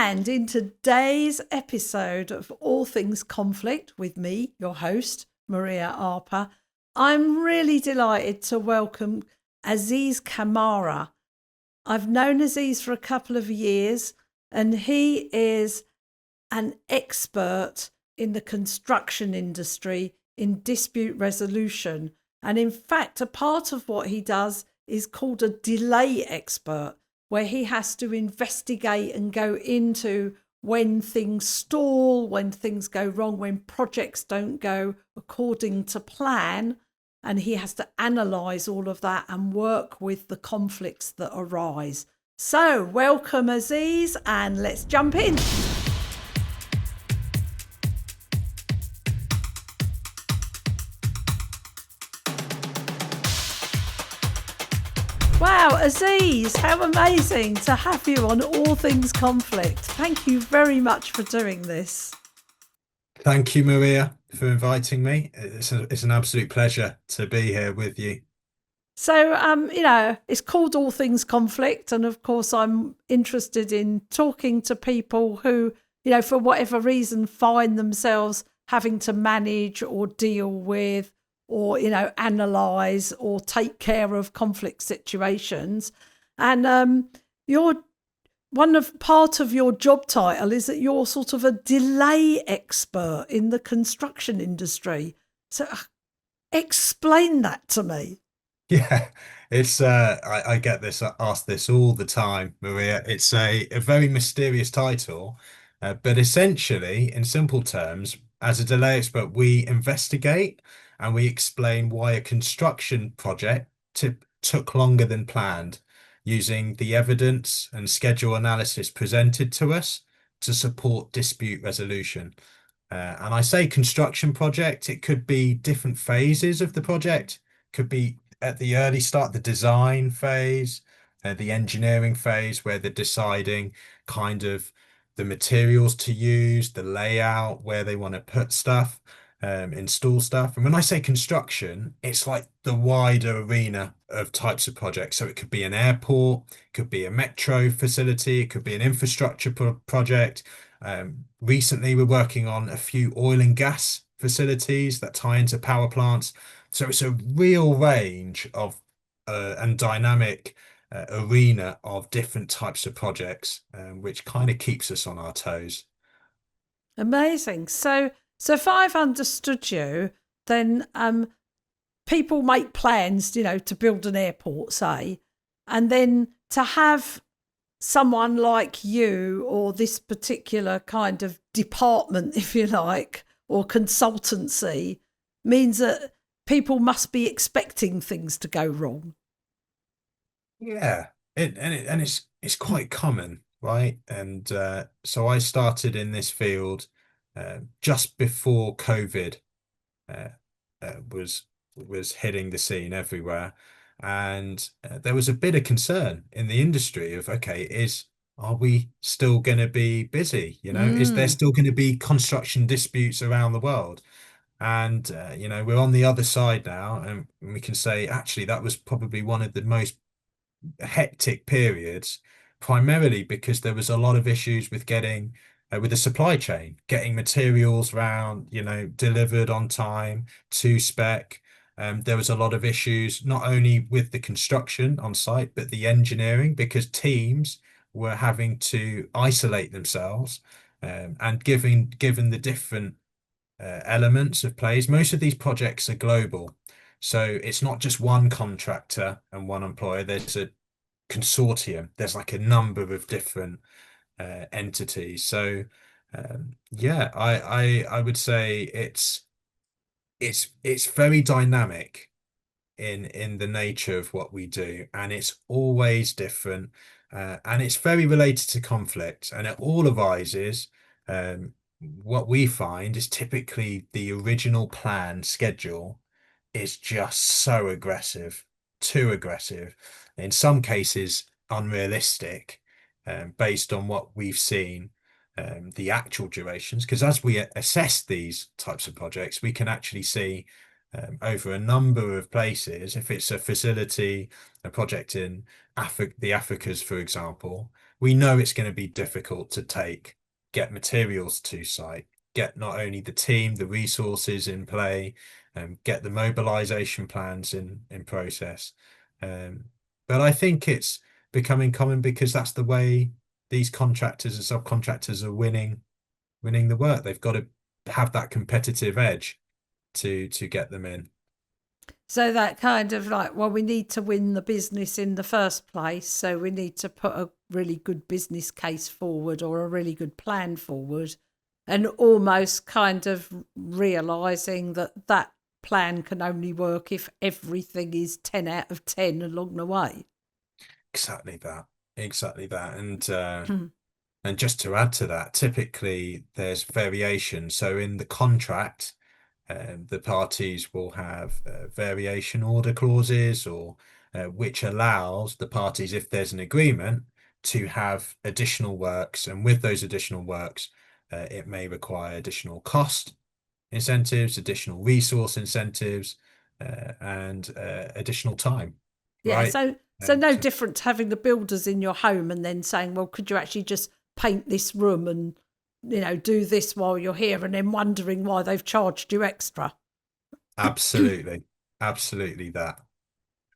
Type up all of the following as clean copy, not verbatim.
And in today's episode of All Things Conflict with me, your host, Maria Arper, I'm really delighted to welcome Aziz Kamara. I've known Aziz for a couple of years, and he is an expert in the construction industry in dispute resolution. And in fact, a part of what he does is called a delay expert, where he has to investigate and go into when things stall, when things go wrong, when projects don't go according to plan. And he has to analyse all of that and work with the conflicts that arise. So welcome, Aziz, and let's jump in. Wow, Aziz, how amazing to have you on All Things Conflict. Thank you very much for doing this. Thank you, Maria, for inviting me. It's an absolute pleasure to be here with you. So, it's called All Things Conflict. And of course, I'm interested in talking to people who, for whatever reason, find themselves having to manage or deal with or, analyse or take care of conflict situations. And part of your job title is that you're sort of a delay expert in the construction industry. So explain that to me. Yeah, it's I get this asked this all the time, Maria. It's a very mysterious title, but essentially, in simple terms, as a delay expert, we investigate and we explain why a construction project took longer than planned, using the evidence and schedule analysis presented to us to support dispute resolution. And I say construction project, it could be different phases of the project, could be at the early start, the design phase, the engineering phase, where they're deciding kind of the materials to use, the layout, where they want to put stuff, install stuff. And when I say construction, it's like the wider arena of types of projects. So it could be an airport, it could be a metro facility, it could be an infrastructure project. Recently, we're working on a few oil and gas facilities that tie into power plants. So it's a real range of and dynamic arena of different types of projects, which kind of keeps us on our toes. Amazing. So if I've understood you, then people make plans, to build an airport, say, and then to have someone like you or this particular kind of department, if you like, or consultancy means that people must be expecting things to go wrong. Yeah, it's quite common, right? And so I started in this field just before COVID uh, was hitting the scene everywhere, and there was a bit of concern in the industry of, okay, are we still going to be busy? Is there Mm. still going to be construction disputes around the world? And we're on the other side now, and we can say actually that was probably one of the most hectic periods, primarily because there was a lot of issues with getting with the supply chain, getting materials round, delivered on time to spec. There was a lot of issues not only with the construction on site, but the engineering, because teams were having to isolate themselves. And given the different elements of plays, most of these projects are global. So it's not just one contractor and one employer. There's a consortium. There's like a number of different entities. So yeah, I would say it's very dynamic in the nature of what we do, and it's always different, and it's very related to conflict, and it all arises. What we find is typically the original plan schedule is just so aggressive, too aggressive, in some cases unrealistic, based on what we've seen, the actual durations. Because as we assess these types of projects, we can actually see over a number of places, if it's a facility, a project in the Africas, for example, we know it's going to be difficult to get materials to site, get not only the team, the resources in play, get the mobilization plans in process. Um, but I think it's becoming common because that's the way these contractors and subcontractors are winning the work. They've got to have that competitive edge to get them in. So that kind of like, well, we need to win the business in the first place. So we need to put a really good business case forward or a really good plan forward, and almost kind of realizing that that plan can only work if everything is 10 out of 10 along the way. Exactly that. Exactly that. And just to add to that, typically there's variation. So in the contract, the parties will have variation order clauses, or which allows the parties, if there's an agreement, to have additional works. And with those additional works, it may require additional cost incentives, additional resource incentives, and additional time, Yeah, right? so no different to having the builders in your home and then saying, well, could you actually just paint this room and do this while you're here, and then wondering why they've charged you extra. Absolutely, absolutely that.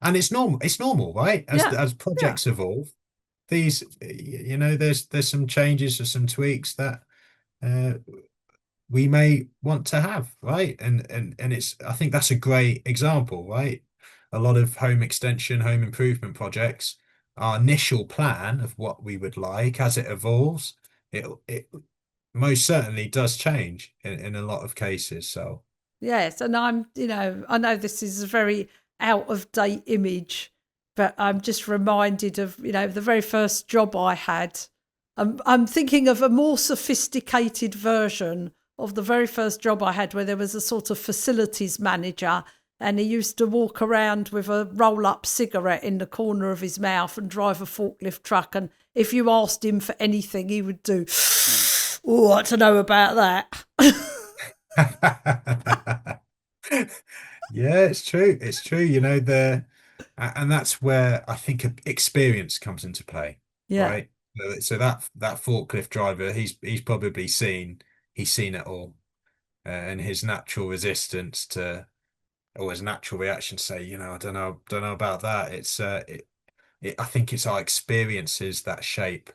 And it's normal, right? As Yeah, as yeah, projects evolve, there's some changes or some tweaks that uh, we may want to have, right? And it's I think that's a great example, right? A lot of home extension, home improvement projects, our initial plan of what we would like as it evolves, it most certainly does change in a lot of cases. So yes. And I know this is a very out of date image, but I'm just reminded of, the very first job I had. I'm thinking of a more sophisticated version of the very first job I had, where there was a sort of facilities manager, and he used to walk around with a roll up cigarette in the corner of his mouth and drive a forklift truck. And if you asked him for anything, he would do, oh, I don't know about that. yeah, it's true. It's true. And that's where I think experience comes into play, Yeah. right? So that forklift driver, he's probably he's seen it all, and his natural resistance to or his natural reaction to say, I don't know about that. I think it's our experiences that shape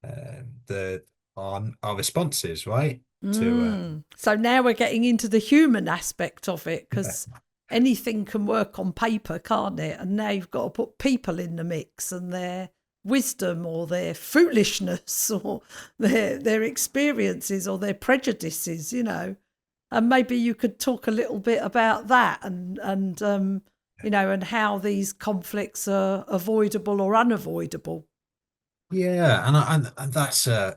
the our responses, right? To So now we're getting into the human aspect of it, because anything can work on paper, can't it? And now you've got to put people in the mix and their wisdom or their foolishness or their experiences or their prejudices. And maybe you could talk a little bit about that, and how these conflicts are avoidable or unavoidable. yeah, and that's the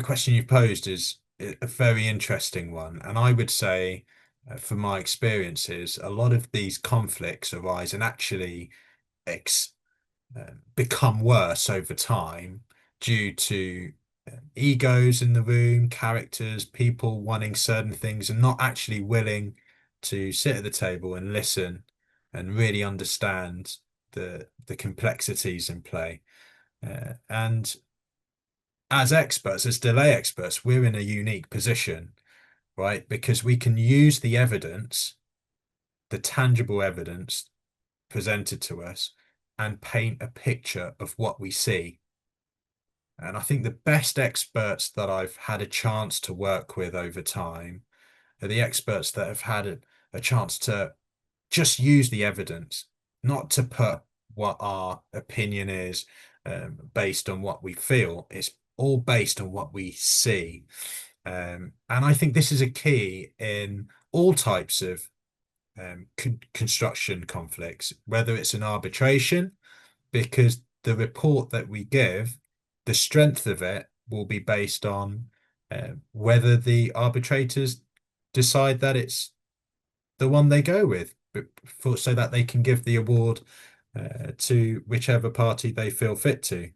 question you posed is a very interesting one, and I would say, from my experiences, a lot of these conflicts arise and actually ex become worse over time due to egos in the room, characters, people wanting certain things and not actually willing to sit at the table and listen and really understand the complexities in play. And as experts, as delay experts, we're in a unique position, right? Because we can use the evidence, the tangible evidence presented to us, and paint a picture of what we see. And I think the best experts that I've had a chance to work with over time are the experts that have had a chance to just use the evidence, not to put what our opinion is based on what we feel. It's all based on what we see. And I think this is a key in all types of construction conflicts, whether it's an arbitration, because the report that we give, the strength of it will be based on whether the arbitrators decide that it's the one they go with, so that they can give the award to whichever party they feel fit to,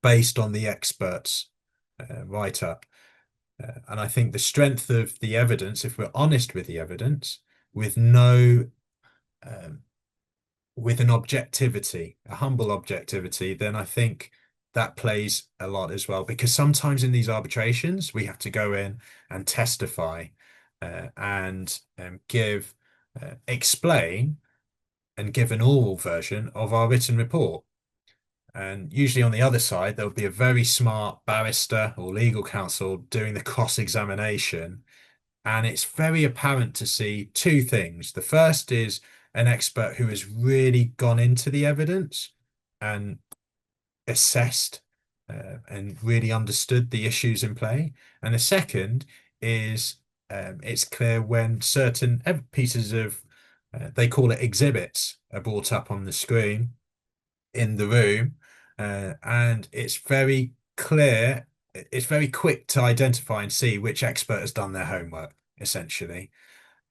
based on the experts write-up. And I think the strength of the evidence, if we're honest with the evidence, with no um, with an objectivity, a humble objectivity, then I think that plays a lot as well. Because sometimes in these arbitrations, we have to go in and testify and explain and give an oral version of our written report. And usually on the other side, there'll be a very smart barrister or legal counsel doing the cross-examination. And it's very apparent to see two things. The first is an expert who has really gone into the evidence and assessed and really understood the issues in play. And the second is it's clear when certain pieces of, they call it exhibits, are brought up on the screen in the room. And it's very clear, it's very quick to identify and see which expert has done their homework, essentially.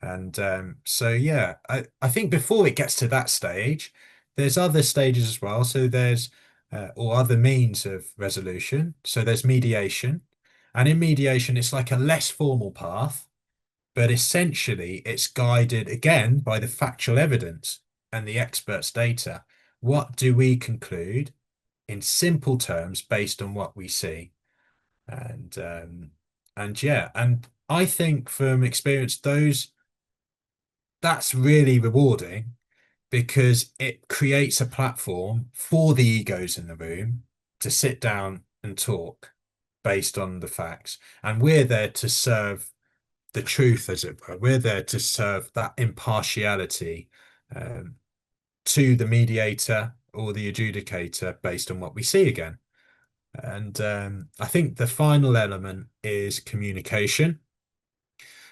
And so, yeah, I think before it gets to that stage, there's other stages as well. So there's, or other means of resolution. So there's mediation. And in mediation, it's like a less formal path, but essentially it's guided again by the factual evidence and the expert's data. What do we conclude in simple terms based on what we see? And yeah, and I think from experience, that's really rewarding because it creates a platform for the egos in the room to sit down and talk based on the facts. And we're there to serve the truth, as it were. We're there to serve that impartiality um, to the mediator or the adjudicator based on what we see again. And I think the final element is communication.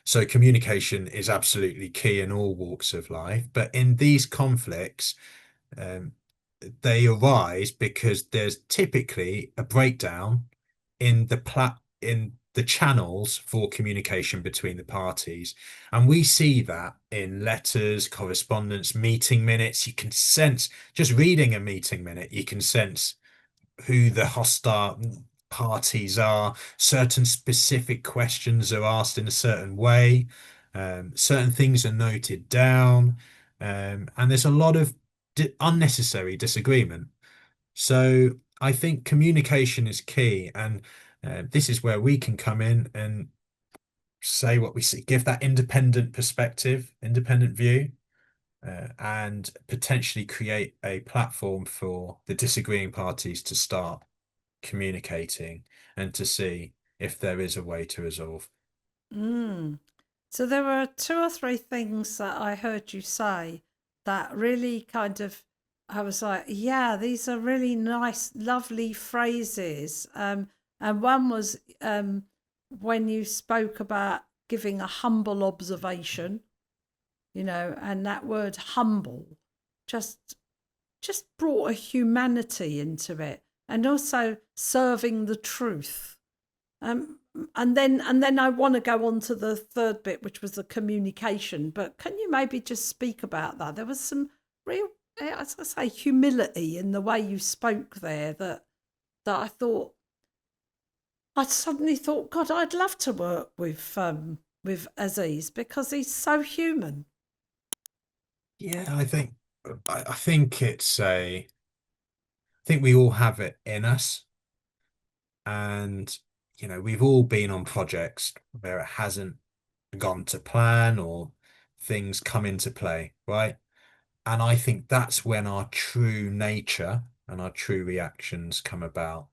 So communication is absolutely key in all walks of life. But in these conflicts, um, they arise because there's typically a breakdown in the channels for communication between the parties. And we see that in letters, correspondence, meeting minutes. You can sense, just reading a meeting minute, you can sense who the hostile parties are. Certain specific questions are asked in a certain way. Certain things are noted down. And there's a lot of unnecessary disagreement. So I think communication is key. And this is where we can come in and say what we see, give that independent perspective, independent view, and potentially create a platform for the disagreeing parties to start communicating and to see if there is a way to resolve. Mm. So there were two or three things that I heard you say that really kind of, I was like, yeah, these are really nice, lovely phrases. And one was when you spoke about giving a humble observation, and that word humble just just brought a humanity into it, and also serving the truth. Um, and then I want to go on to the third bit, which was the communication. But can you maybe just speak about that? There was some real, as I say, humility in the way you spoke there that I suddenly thought, God, I'd love to work with Aziz because he's so human. Yeah, I think I think we all have it in us. And we've all been on projects where it hasn't gone to plan or things come into play, right? And I think that's when our true nature and our true reactions come about.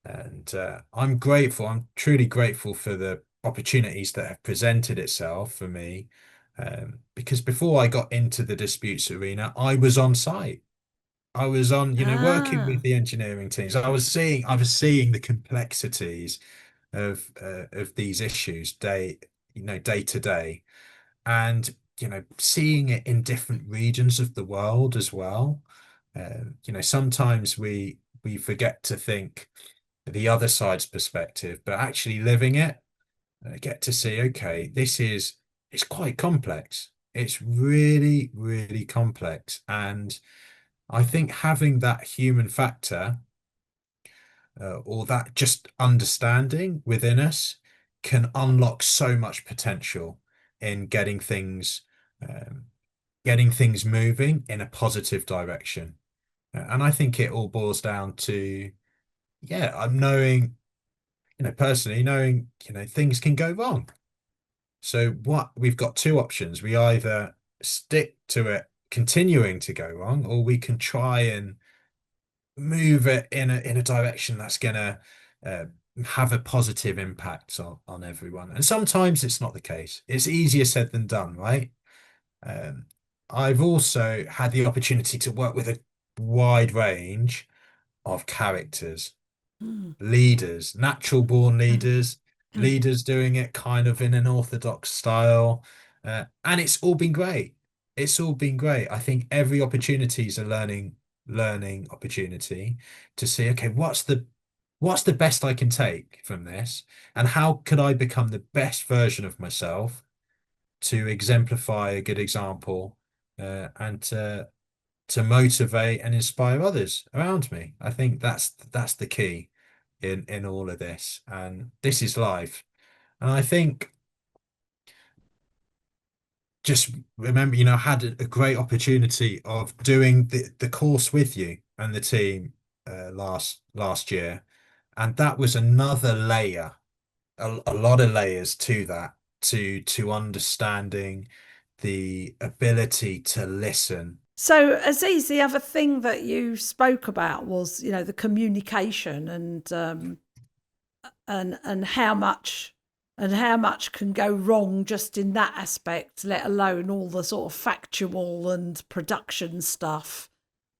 And I'm grateful. I'm truly grateful for the opportunities that have presented itself for me. Because before I got into the disputes arena, I was on site. I was on, working with Ah, the engineering teams. I was seeing the complexities of these issues day to day, and seeing it in different regions of the world as well. Sometimes we forget to think the other side's perspective, but actually living it, get to see, okay, it's quite complex. It's really, really complex. And I think having that human factor, or that just understanding within us can unlock so much potential in getting things um, getting things moving in a positive direction. And I think it all boils down to, yeah, I'm knowing, personally knowing, things can go wrong. So what we've got two options. We either stick to it continuing to go wrong, or we can try and move it in a direction that's gonna uh, have a positive impact on everyone. And sometimes it's not the case. It's easier said than done, right? Um, I've also had the opportunity to work with a wide range of characters, Mm. leaders, natural born leaders, leaders doing it kind of in an orthodox style. And it's all been great. It's all been great. I think every opportunity is a learning opportunity to see, okay, what's the best I can take from this? And how could I become the best version of myself to exemplify a good example and to motivate and inspire others around me. I think that's the key in all of this. And this is life. And I think just remember, I had a great opportunity of doing the course with you and the team last year. And that was another layer, a lot of layers to that, to understanding the ability to listen. So, Aziz, the other thing that you spoke about was, the communication and how much can go wrong just in that aspect, let alone all the sort of factual and production stuff.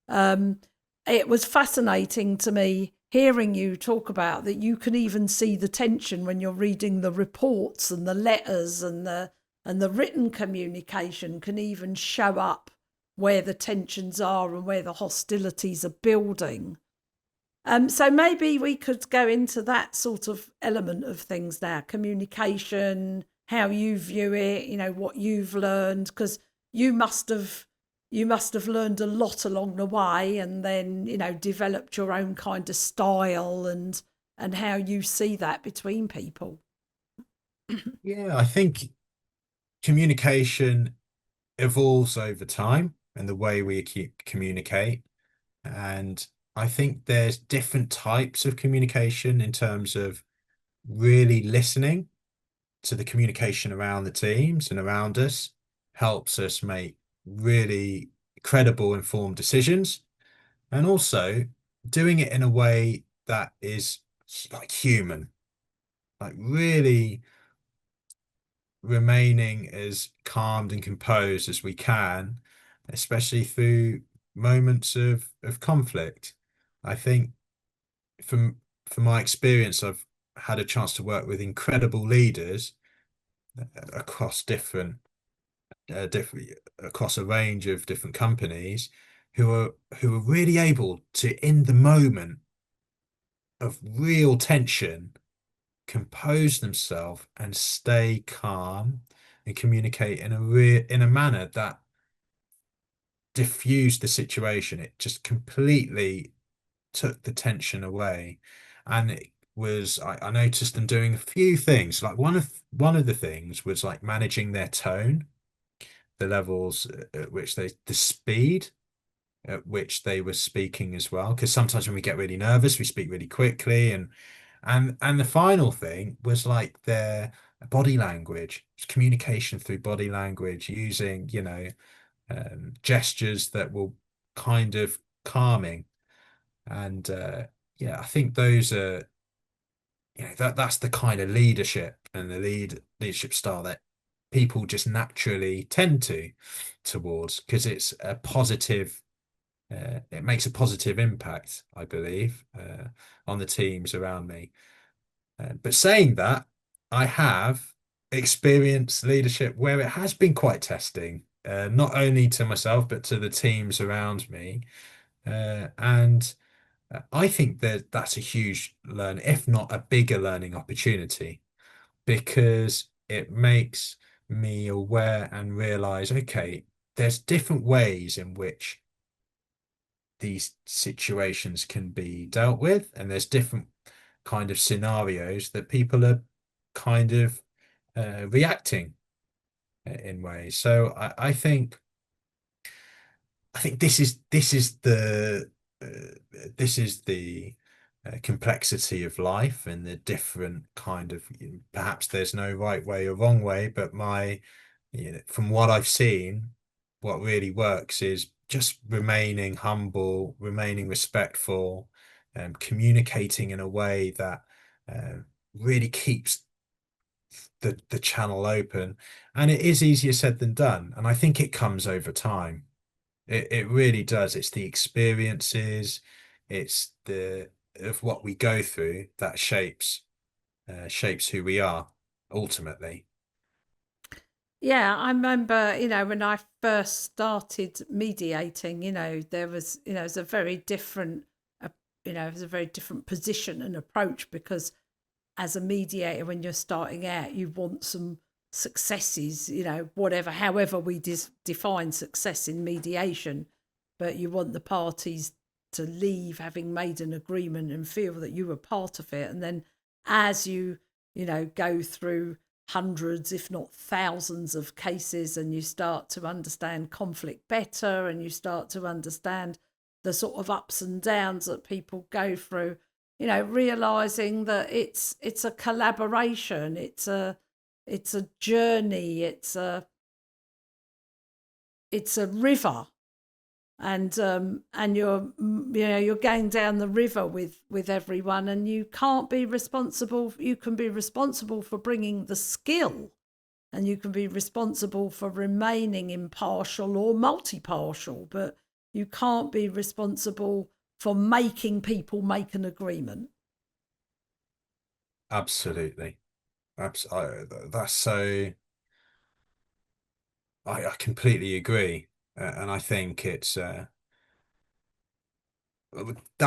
Um, it was fascinating to me hearing you talk about that. You can even see the tension when you're reading the reports and the letters and the written communication can even show up where the tensions are and where the hostilities are building. So maybe we could go into that sort of element of things now, communication, how you view it, what you've learned, because you must have you must have learned a lot along the way and then, developed your own kind of style and how you see that between people. Yeah, I think communication evolves over time and the way we communicate. And I think there's different types of communication in terms of really listening to the communication around the teams and around us helps us make really credible, informed decisions. And also doing it in a way that is like human, like really remaining as calmed and composed as we can, especially through moments of conflict. I think from from my experience, I've had a chance to work with incredible leaders across different across a range of different companies who are really able to, in the moment of real tension, compose themselves and stay calm and communicate in a manner that diffused the situation. It just completely took the tension away. And I noticed them doing a few things. Like one of the things was like managing their tone, the levels at which the speed at which they were speaking as well. Because sometimes when we get really nervous, we speak really quickly. And the final thing was like their body language, communication through body language, using, gestures that will kind of calming. And yeah, I think those are, that's the kind of leadership and the leadership style that people just naturally tend towards because it's a positive it makes a positive impact, I believe, on the teams around me. But saying that, I have experienced leadership where it has been quite testing, not only to myself, but to the teams around me. And I think that that's a huge learn, if not a bigger learning opportunity, because it makes me aware and realize, okay, there's different ways in which these situations can be dealt with, and there's different kind of scenarios that people are kind of reacting in ways. So I think I think this is the complexity of life and the different kind of, perhaps there's no right way or wrong way, but from what I've seen, what really works is just remaining humble, remaining respectful, communicating in a way that uh, really keeps the channel open. And it is easier said than done. And I think it comes over time. It really does. It's the experiences, it's the of what we go through that shapes who we are ultimately. Yeah, I remember, when I first started mediating, there was, it was a very different, uh, it was a very different position and approach because as a mediator, when you're starting out, you want some successes, whatever, however we define success in mediation, but you want the parties to leave having made an agreement and feel that you were part of it. And then as you, go through hundreds, if not thousands of cases, and you start to understand conflict better and you start to understand the sort of ups and downs that people go through, realizing that it's a collaboration, it's a journey, it's a river, and you're going down the river with everyone, and you can't be responsible. You can be responsible for bringing the skill, and you can be responsible for remaining impartial or multi-partial, but you can't be responsible for making people make an agreement. Absolutely. That's so, I completely agree. And I think that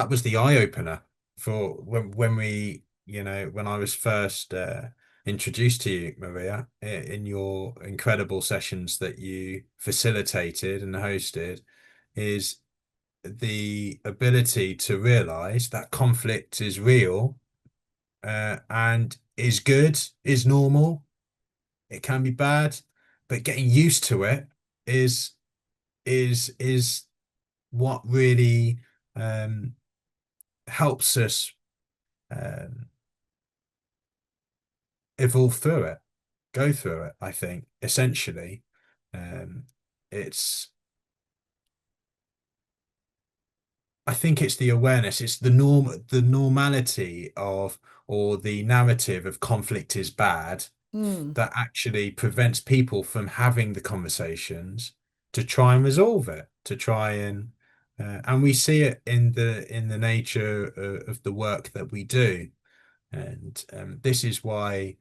was the eye opener for when when I was first introduced to you, Maria, in your incredible sessions that you facilitated and hosted, is the ability to realize that conflict is real, and is good, is normal. It can be bad, but getting used to it is is what really um, helps us um, evolve through it, go through it. I think essentially, um, it's I think it's the awareness, it's the normality of, or the narrative of conflict is bad, Mm. that actually prevents people from having the conversations to try and resolve it, to try and we see it in the nature of the work that we do. And this is why,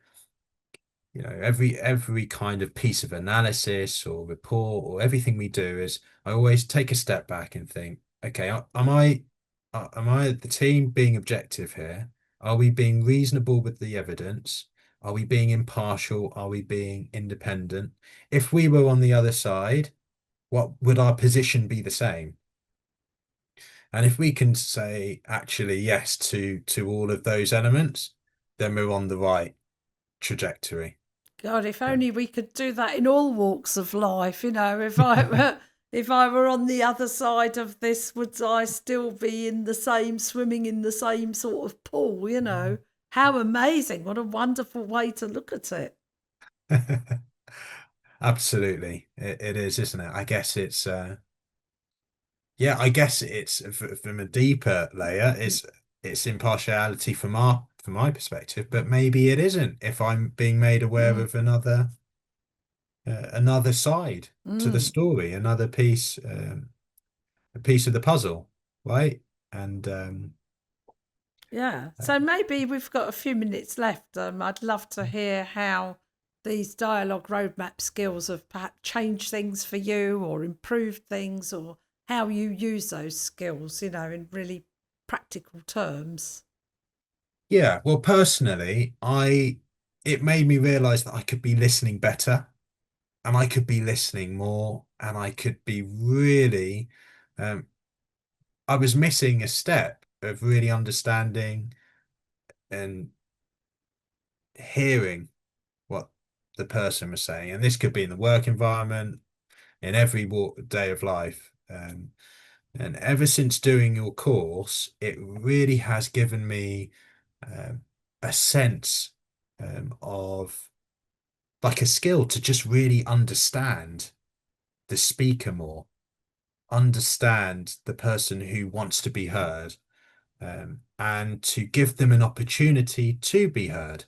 every kind of piece of analysis or report or everything we do is, I always take a step back and think, okay, am I the team being objective here? Are we being reasonable with the evidence? Are we being impartial? Are we being independent? If we were on the other side, what would our position be the same? And if we can say actually yes to all of those elements, then we're on the right trajectory. God, if only we could do that in all walks of life. If I were, if I were on the other side of this, would I still be in the same, swimming in the same sort of pool? How amazing! What a wonderful way to look at it. Absolutely. It is, isn't it? I guess yeah, I guess it's from a deeper layer, it's impartiality from my perspective, but maybe it isn't if I'm being made aware Mm, of another side to the mm. story, another piece, a piece of the puzzle, right? And Yeah. So maybe we've got a few minutes left. I'd love to hear how these dialogue roadmap skills have perhaps changed things for you or improved things, or how you use those skills, in really practical terms. yeah, well, personally, I it made me realize that I could be listening better, and I could be listening more, and I could be really, um, I was missing a step of really understanding and hearing what the person was saying. And this could be in the work environment, in every day of life. And ever since doing your course, it really has given me um, a sense of like a skill to just really understand the speaker more, understand the person who wants to be heard, and to give them an opportunity to be heard,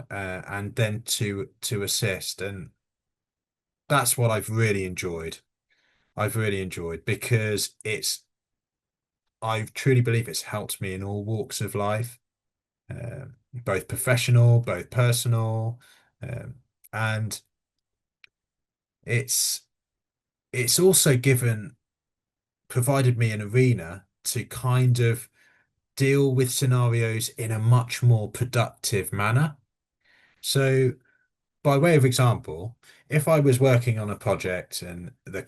and then to assist. And that's what I've really enjoyed. I've really enjoyed because I truly believe it's helped me in all walks of life, both professional, both personal, um, and it's it's also provided me an arena to kind of deal with scenarios in a much more productive manner. So, by way of example, if I was working on a project and the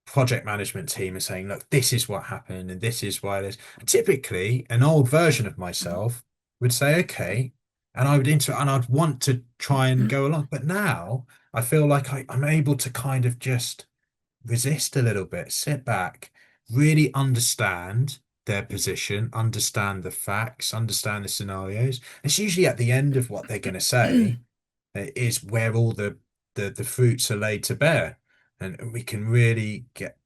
project management team is saying, look, this is what happened and this is why this, typically an old version of myself would say, okay, and I'd want to try and go along. But now I feel like I'm able to kind of just resist a little bit, sit back, really understand their position, understand the facts, understand the scenarios. It's usually at the end of what they're going to say is where all the fruits are laid to bear, and we can really get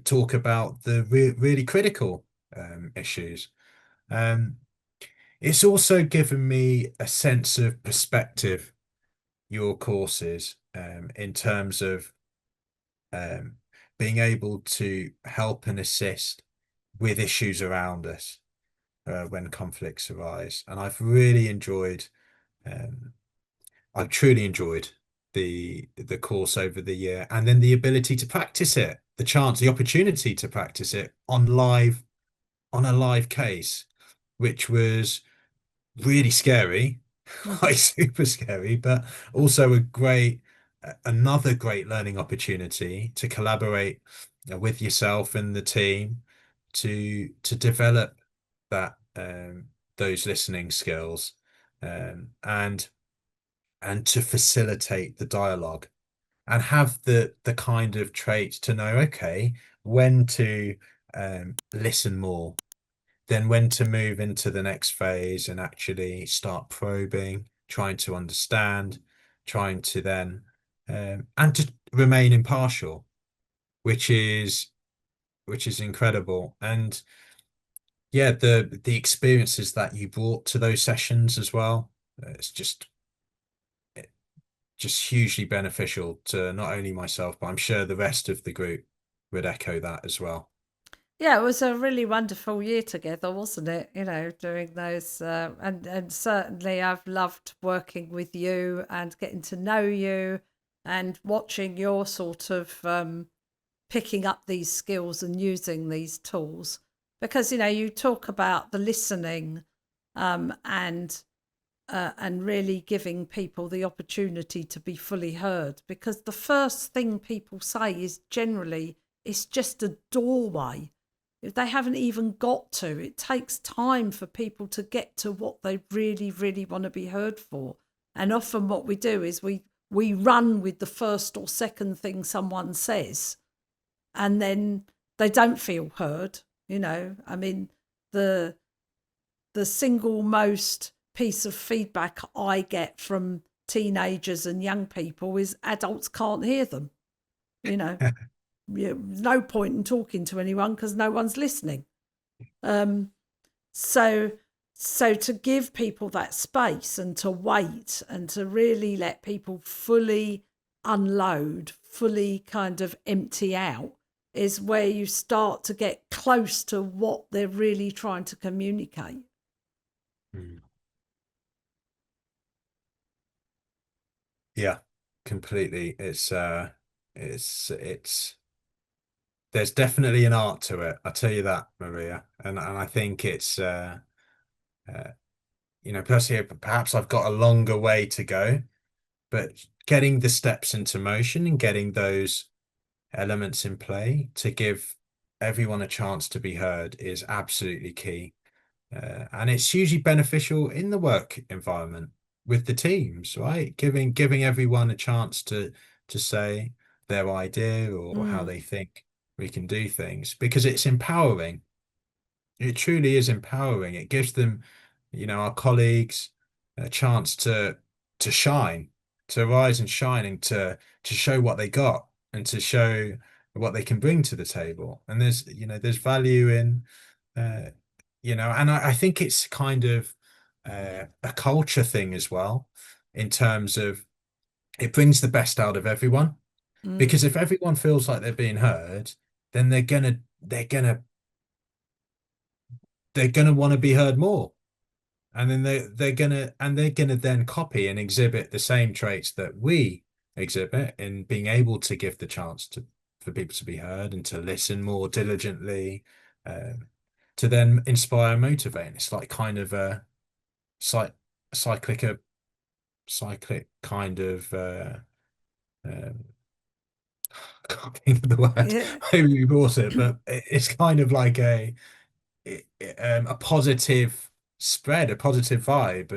talk about the really critical issues. Um, it's also given me a sense of perspective, your courses, in terms of um, being able to help and assist with issues around us when conflicts arise. And um, I've truly enjoyed the course over the year, and then the ability to practice it, the opportunity to practice it on a live case, which was really scary, like super scary, but also another great learning opportunity to collaborate with yourself and the team to develop that those listening skills, and to facilitate the dialogue and have the kind of traits to know, okay, when to listen more, then when to move into the next phase and actually start probing, trying to understand, trying to then and to remain impartial, which is incredible. And yeah, the experiences that you brought to those sessions as well, it's just hugely beneficial to not only myself, but I'm sure the rest of the group would echo that as well. Yeah, it was a really wonderful year together, wasn't it? You know, doing those, and certainly I've loved working with you and getting to know you and watching your sort of picking up these skills and using these tools. Because you talk about the listening, um, and and really giving people the opportunity to be fully heard. Because the first thing people say is generally it's just a doorway. If they haven't even got to, it takes time for people to get to what they really, really want to be heard for. And often what we do is we run with the first or second thing someone says, and then they don't feel heard. I mean, the single most piece of feedback I get from teenagers and young people is adults can't hear them. You know, no point in talking to anyone because no one's listening. Um, so to give people that space and to wait and to really let people fully unload, fully kind of empty out is where you start to get close to what they're really trying to communicate. Mm. Yeah, completely. It's there's definitely an art to it. I tell you that, Maria. And I think it's uh personally, perhaps I've got a longer way to go, but getting the steps into motion and getting those elements in play to give everyone a chance to be heard is absolutely key. And it's hugely beneficial in the work environment with the teams, right? Giving everyone a chance to say their idea or how Mm. they think. we can do things because it's empowering. It truly is empowering. It gives them, our colleagues a chance to shine, to rise and shine, and to show what they got and to show what they can bring to the table. And there's value in, uh, and I think it's kind of a culture thing as well, in terms of it brings the best out of everyone. Mm. Because if everyone feels like they're being heard, then they're gonna want to be heard more. And then they're gonna then copy and exhibit the same traits that we exhibit in being able to give the chance for people to be heard and to listen more diligently, um, to then inspire and motivate. And it's like kind of a cy cyclic a cyclic kind of um, I can't think of the word. Yeah. Maybe you brought it, but it's kind of like a positive spread, a positive vibe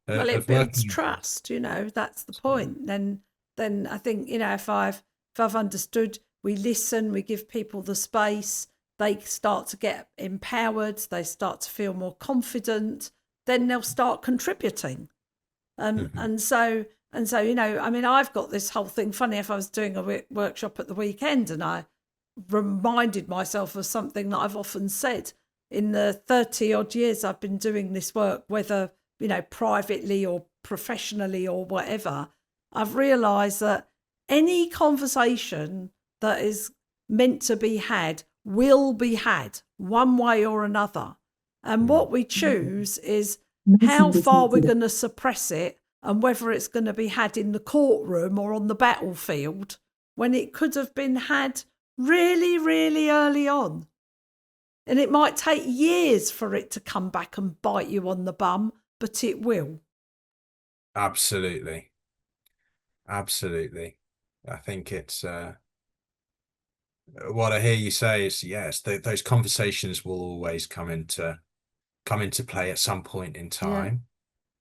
Well, it of builds working. trust, that's the point. Then I think, if I've understood, we listen, we give people the space, they start to get empowered, they start to feel more confident, then they'll start contributing. And Mhm. and so I mean, I've got this whole thing. Funny, if I was doing a workshop at the weekend, and I reminded myself of something that I've often said in the 30 odd years I've been doing this work, whether, privately or professionally or whatever, I've realized that any conversation that is meant to be had will be had one way or another. And Mm. what we choose is how far we're going to suppress it and whether it's going to be had in the courtroom or on the battlefield when it could have been had really, really early on. And it might take years for it to come back and bite you on the bum, but it will. Absolutely. Absolutely. I think it's what I hear you say is yes, those conversations will always come into play at some point in Yeah. time.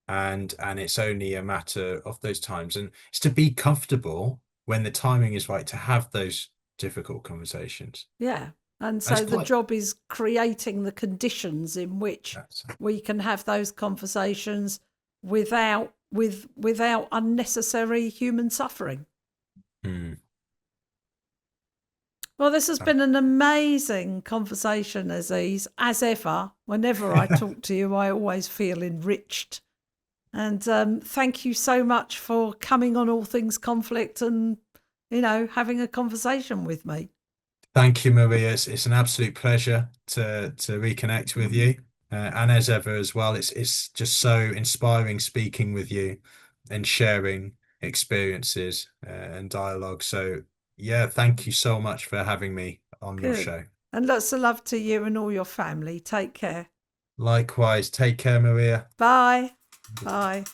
And it's only a matter of those times. And it's to be comfortable when the timing is right to have those difficult conversations. Yeah. And And it's so the quite job is creating the conditions in which that's we can have those conversations without unnecessary human suffering. mm, Well, this has been an amazing conversation, Aziz. As ever, whenever I talk to you, I always feel enriched. And thank you so much for coming on All Things Conflict and, having a conversation with me. Thank you, Maria. It's an absolute pleasure to reconnect with you. And as ever as well, it's just so inspiring speaking with you and sharing experiences and dialogue. So yeah, thank you so much for having me on your Good. show. And lots of love to you and all your family. Take care. Likewise, take care, Maria. Bye. Bye.